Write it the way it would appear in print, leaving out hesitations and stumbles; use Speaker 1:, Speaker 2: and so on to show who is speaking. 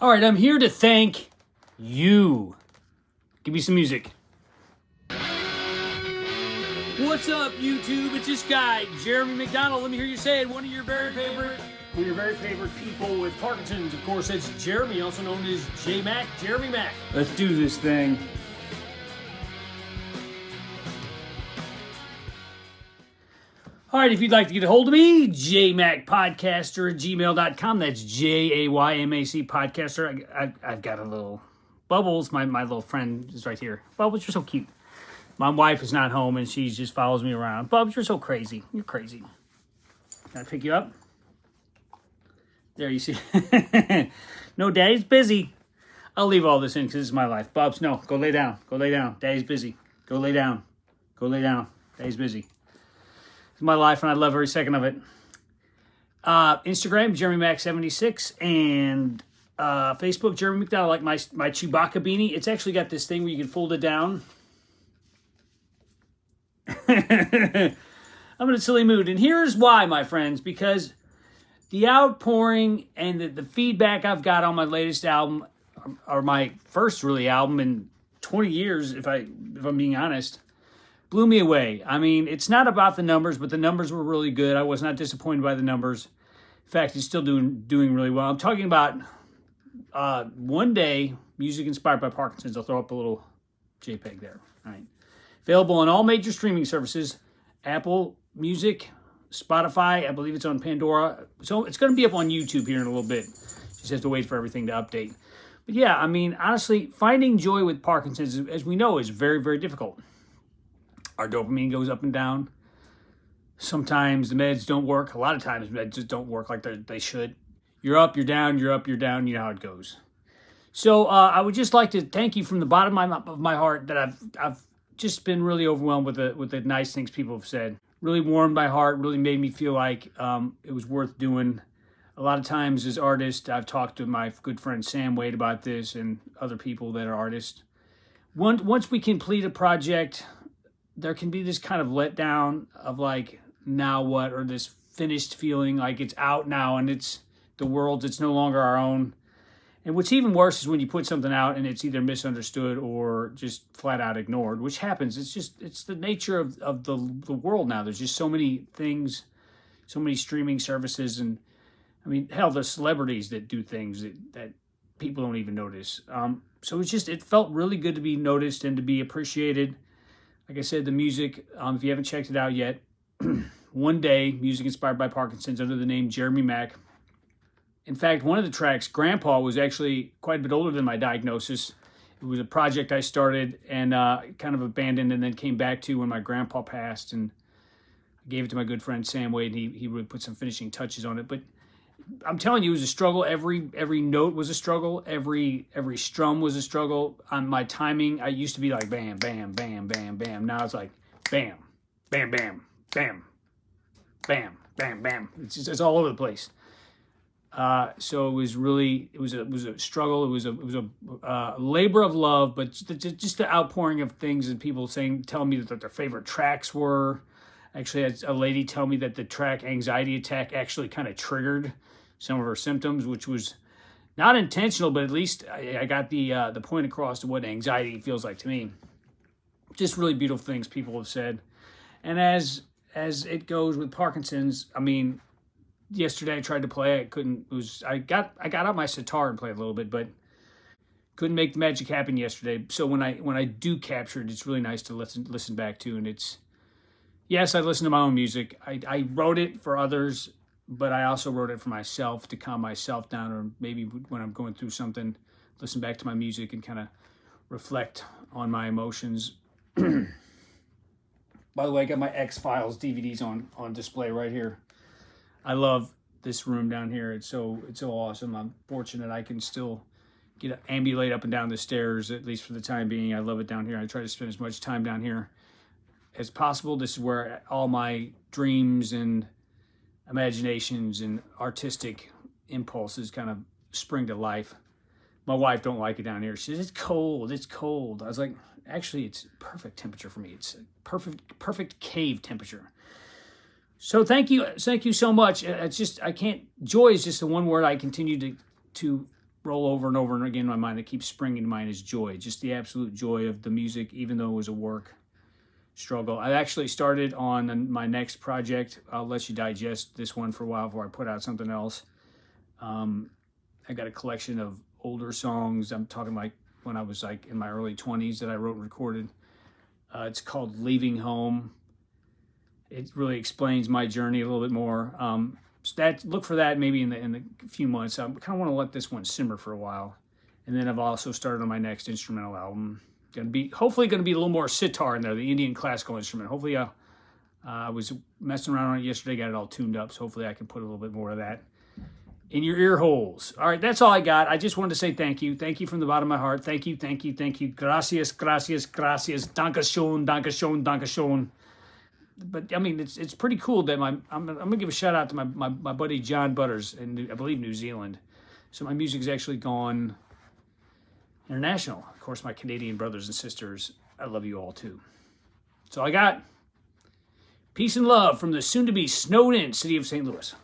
Speaker 1: All right, I'm here to thank you. Give me some music. What's up, YouTube? It's this guy, Jeremy McDonald. Let me hear you say it. One of your very favorite people with Parkinson's. Of course, that's Jeremy, also known as J Mac, Jeremy Mac. Let's do this thing. All right, if you'd like to get a hold of me, jmacpodcaster@gmail.com. That's JAYMAC podcaster. I've got a little Bubbles. My little friend is right here. Bubbles, you're so cute. My wife is not home and she just follows me around. Bubbles, you're so crazy. You're crazy. Can I pick you up? There, you see. No, Daddy's busy. I'll leave all this in because this is my life. Bubs, no, go lay down. Go lay down. Daddy's busy. Go lay down. Go lay down. Daddy's busy. My life, and I love every second of it. Instagram, JeremyMac76, and Facebook, Jeremy McDonald. Like my Chewbacca beanie. It's actually got this thing where you can fold it down. I'm in a silly mood, and here's why, my friends, because the outpouring and the feedback I've got on my latest album, or my first really album in 20 years, if I'm being honest, blew me away. I mean, it's not about the numbers, but the numbers were really good. I was not disappointed by the numbers. In fact, it's still doing really well. I'm talking about One Day, music inspired by Parkinson's. I'll throw up a little JPEG there. All right. Available on all major streaming services, Apple Music, Spotify. I believe it's on Pandora. So it's going to be up on YouTube here in a little bit. Just have to wait for everything to update. But yeah, I mean, honestly, finding joy with Parkinson's, as we know, is very, very difficult. Our dopamine goes up and down. Sometimes the meds don't work. A lot of times meds just don't work like they should. You're up, you're down, you're up, you're down. You know how it goes. So I would just like to thank you from the bottom of my heart that I've just been really overwhelmed with the nice things people have said. Really warmed my heart. Really made me feel like it was worth doing. A lot of times as artists, I've talked to my good friend Sam Wade about this and other people that are artists. Once we complete a project, there can be this kind of letdown of like, now what, or this finished feeling like it's out now and it's the world's, it's no longer our own. And what's even worse is when you put something out and it's either misunderstood or just flat out ignored, which happens. It's the nature of the world now. There's just so many things, so many streaming services, and I mean, hell, the celebrities that do things that people don't even notice. So it felt really good to be noticed and to be appreciated. Like I said, the music, if you haven't checked it out yet, One Day, music inspired by Parkinson's under the name Jeremy Mac. In fact, one of the tracks, Grandpa, was actually quite a bit older than my diagnosis. It was a project I started and kind of abandoned and then came back to when my grandpa passed. And I gave it to my good friend Sam Wade, and he would put some finishing touches on it. But I'm telling you, it was a struggle. Every note was a struggle. Every strum was a struggle. On my timing, I used to be like bam, bam, bam, bam, bam. Now it's like bam, bam, bam, bam, bam, bam, bam. It's all over the place. So it was a struggle. It was a labor of love, but just the outpouring of things and people telling me that their favorite tracks were. Actually, I had a lady tell me that the track Anxiety Attack actually kind of triggered some of her symptoms, which was not intentional, but at least I got the point across to what anxiety feels like to me. Just really beautiful things people have said. And as it goes with Parkinson's, I mean, yesterday I tried to play. I couldn't. I got out my sitar and played a little bit, but couldn't make the magic happen yesterday. So when I do capture it, it's really nice to listen back to, and it's. Yes, I listen to my own music. I wrote it for others, but I also wrote it for myself to calm myself down, or maybe when I'm going through something, listen back to my music and kind of reflect on my emotions. By the way, I got my X-Files DVDs on display right here. I love this room down here. It's so awesome. I'm fortunate I can still ambulate up and down the stairs, at least for the time being. I love it down here. I try to spend as much time down here as possible. This is where all my dreams and imaginations and artistic impulses kind of spring to life. My wife don't like it down here. She says, it's cold. I was like, actually, it's perfect temperature for me. It's perfect cave temperature. So thank you so much. Joy is just the one word I continue to roll over and over and again in my mind that keeps springing to mind is joy. Just the absolute joy of the music, even though it was a work struggle. I actually started on my next project. I'll let you digest this one for a while before I put out something else. I got a collection of older songs. I'm talking like when I was like in my early 20s that I wrote and recorded. It's called Leaving Home. It really explains my journey a little bit more. So look for that maybe in a few months. I kind of want to let this one simmer for a while. And then I've also started on my next instrumental album. Hopefully going to be a little more sitar in there, the Indian classical instrument. Hopefully I was messing around on it yesterday, got it all tuned up. So hopefully I can put a little bit more of that in your ear holes. All right, that's all I got. I just wanted to say thank you. Thank you from the bottom of my heart. Thank you, thank you, thank you. Gracias, gracias, gracias. Dankeschön, Dankeschön, Dankeschön. But I mean, it's pretty cool that I'm gonna give a shout out to my buddy John Butters in I believe New Zealand. So my music's actually gone international. Of course, my Canadian brothers and sisters, I love you all too. That's all I got. Peace and love from the soon-to-be snowed-in city of St. Louis.